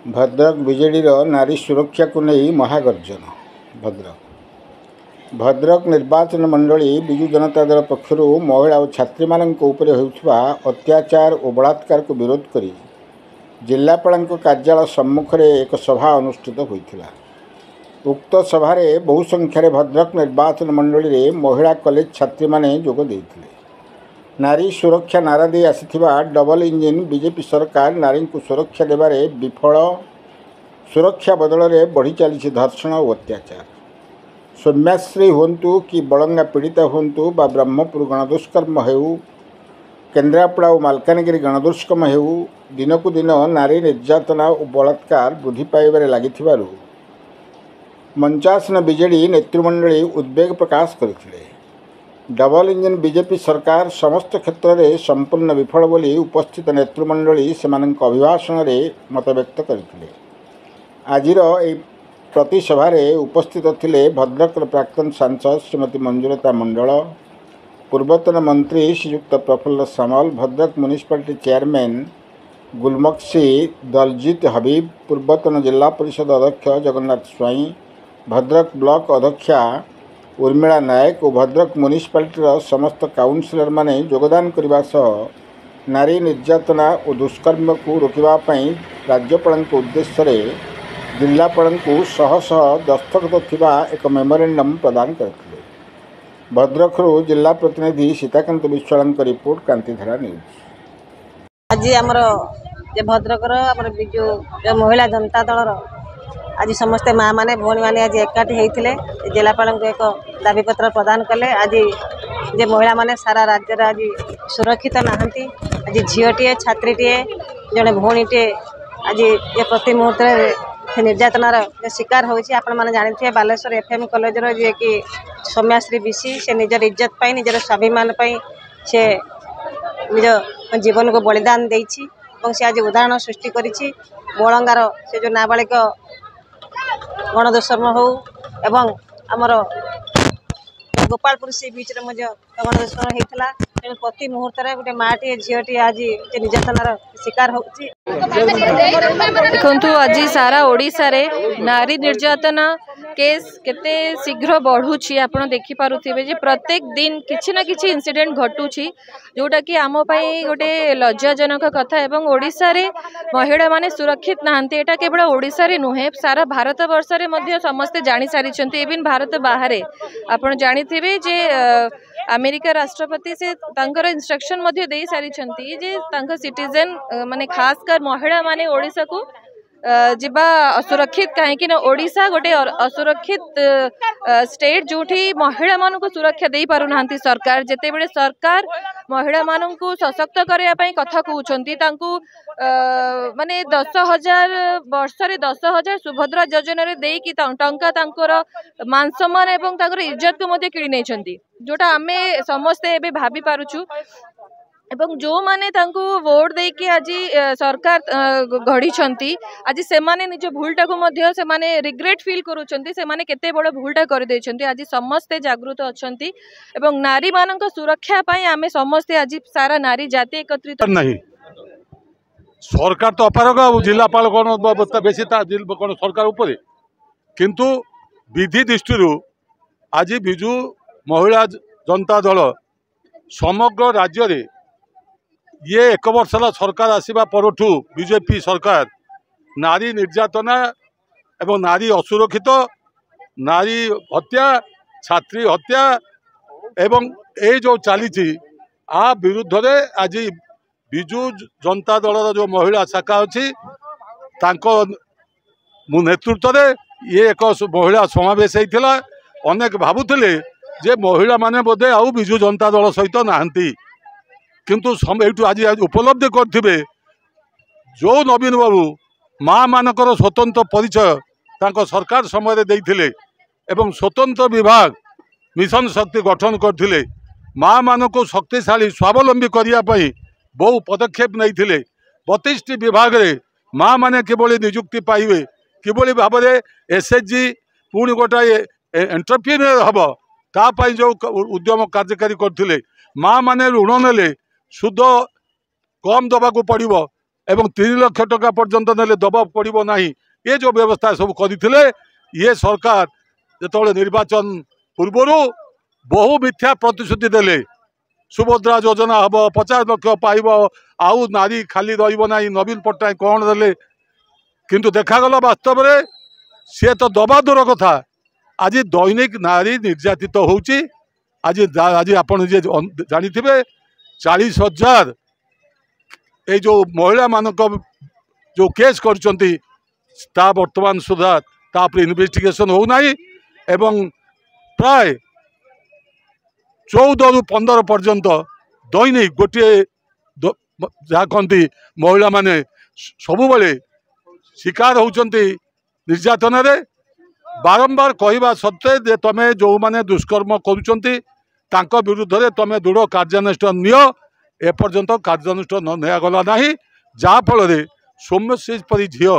भद्रक बीजेडीर नारी सुरक्षा को नहीं महागर्जन। भद्रक निर्वाचन मंडली विजु जनता दल पक्षर महिला और छात्री मान अत्याचार और बलात्कार को विरोध कर जिलापाल कार्यालय सम्मुख में एक सभा अनुष्ठित होता। उक्त सभारे बहु संख्यार भद्रक निर्वाचन मंडली में महिला कॉलेज छात्री माने जोग देइथिले। नारी सुरक्षा नारा दे आसिथिबा डबल इंजिन बीजेपी सरकार नारी को सुरक्षा देबारे विफल। सुरक्षा बदल में बढ़ी चली धर्षण और अत्याचार। सौम्याश्री हूँ कि बड़ंगा पीड़िता हूँ बा ब्रह्मपुर गणदुष्कर्म हो, केन्द्रापड़ा और मालकानगिरी गणदुष्कर्म हो, दिन को दिन नारी निर्यातना और बलात्कार वृद्धि पाइबारे लागिथिबारु मंचासन बीजेडी नेतृमंडली उद्वेग प्रकाश करथिले। डबल इंजिन बीजेपी सरकार समस्त क्षेत्र में संपूर्ण विफल बोली उपस्थित नेतृमंडली सेमानक अभिभाषण में मत व्यक्त करथिले। आजिर ए प्रतिसभारे उपस्थित थिले भद्रक प्राक्तन सांसद श्रीमती मंजुलता मंडल, पूर्वतन मंत्री श्रीयुक्त प्रफुल्ल सामल, भद्रक म्युनिसिपालिटी चेयरमैन गुलमक्सी दलजीत हबीब, पूर्वतन जिला परिषद अध्यक्ष जगन्नाथ स्वाई, भद्रक ब्लॉक अध्यक्षा उर्मिला नायक और भद्रक म्युनिसिपालिटीर समस्त काउंसिलर माने योगदान करने सह नारी निर्यातना और दुष्कर्म को रोकवाई राज्यपाल उद्देश्य जिलापाल को शह शह दस्तखत थिबा एक मेमोरेंडम प्रदान करथिले। भद्रकरू जिला प्रतिनिधि सीताकांत विश्वाल रिपोर्ट क्रांतिधारा न्यूज। आज आमर भद्रकर विजु महिला जनता दल आज समस्ते माँ माने भौणी मैंने आज एकाठी होते जिलापाल को एक दाबीपत्र प्रदान कले। आज जे महिला माने सारा राज्य आज सुरक्षित नहांती। आज झीटे छात्रीटे जड़े भौणीटे आज ये प्रति मुहूर्त निर्यातनार शिकार होती। आपण मैंने जानी बालेश्वर एफएम कॉलेज जे कि सौम्याश्री बीसी से निजर इज्जत पाई निजर स्वाभिमान पाई से निज जीवन को बलिदान देछि और से आज उदाहरण सृष्टि करिछि। बलंगार से जो नाबालिक गणदुष्कर्म हो एवं आमर गोपालपुर सी बीच गणदुष्कर्म होता। तेणु प्रति मुहूर्त गोटे माटी झीटी आज निर्यातनार शिकार होती। देखु आज सारा ओडिशा रे नारी निर्यातना केस केते शीघ्र बढ़ुची। आपण देखि पारुथिबे जे प्रत्येक दिन किछि ना किछि इंसिडेंट घटुची जोटा कि आम पई गोटे लज्जाजनक कथा। एवं ओडिशा रे महिला माने सुरक्षित नाहंती। एटा केवल ओडिशा रे नुहे सारा भारत वर्ष रे मध्य समस्ते जानि सारिछंती। इवन भारत बाहर आपण जानिथिबे जे अमेरिका राष्ट्रपति से तांकर इंस्ट्रक्शन मध्य दे सारिछंती जे तांका सिटीजन माने खासकर महिला माने ओडिशा को जिबा असुरक्षित कहीं ओडिशा गोटे असुरक्षित स्टेट जोठी महिला मान को सुरक्षा दे पारु नांती। सरकार जेते बेले सरकार महिला मान को सशक्त करने पई कथा कहउछंती तांकू माने 10,000 वर्ष रे 10,000 सुभद्रा योजना रे देई कि टंका तांकर मान सम्मान एवं तांकर इज्जत को मध्य किणी नेछंती जोटा आमे समस्ते एबे भाबी पारुछु। एवं जो माने तांको वोट दे कि आज सरकार गढ़ी आज से माने निज भूलटा को मध्य से माने रिग्रेट फील करूछंती। से माने केते बड़ भूलटा कर देछंती। आज समस्ते जागृत अछंती एवं नारी मानक सुरक्षा पई आमे समस्ते आज सारा नारी जाति एकत्रित नहीं। सरकार तो अपारग जिलापाल कौन बेसी कौन सरकार उपरे किंतु विधि दृष्टि आज विजु महिला जनता दल समग्र राज्य रे ये एक वर्षर सरकार आसवा परठू बीजेपी सरकार नारी निर्यातना एवं नारी असुरक्षित नारी हत्या छात्री हत्या एवं ये जो चली आ विरुद्ध रे आज विजु जनता दल जो महिला शाखा अच्छी नेतृत्व में ये एक महिला समावेश होता। अनेक भावुले जे महिला माने बोधे आउ विजु जनता दल सहित नहांती किंतु ये आज उपलब्धि करथिबे जो नवीन बाबू माँ मानकर स्वतंत्र परिचय तांको सरकार समय देइथिले एवं स्वतंत्र विभाग मिशन शक्ति गठन करथिले। माँ मान को शक्तिशाली स्वावलंबी करिया पई बहु पदक्षेप नहीं। 32टी विभाग रे माँ माने किभली नियुक्ति पाइबे किभली भाव में एसएचजी पुणी गोटाए एंटरप्रेन्योर हम तापाई जो उद्यम कार्यकारी करथिले। माँ माने ऋण नेले सुध कम दबाक पड़ो एवं 3 लाख टका पर्यंत नेले दबाव पड़ो ना ये जो व्यवस्था सब करते ये सरकार जो निर्वाचन पूर्वर बहु मिथ्या प्रतिश्रुति देले सुभद्रा योजना हम 50 लाख पाइब आउ नारी खाली रहा नवीन पट्टनायक कौन देले किंतु देखागला वास्तव में सी तो दबा दूर कथा आज दैनिक नारी निर्यातित होची आज आज आपण जे जानिथिबे 40,000 ये जो महिला मानक जो केस करचंती ता वर्तमान सुधा तापर इन्वेस्टिगेशन हो नाही एवं प्राय 14 ରୁ 15 पर्यंत दैनिक गोटे जहाँ कहती महिला माने सबु बेले शिकार होचंती निर्यातन रे बारंबार कहवा सत्वे जे तमे जो माने दुष्कर्म करुचंती तांको विरुद्ध रे तमे दृढ़ कार्यानुष्ठान नियो एपर्यंत कार्यानुष्ठान न नियागला नाही जहाँ फल सौम्यश्री परी झील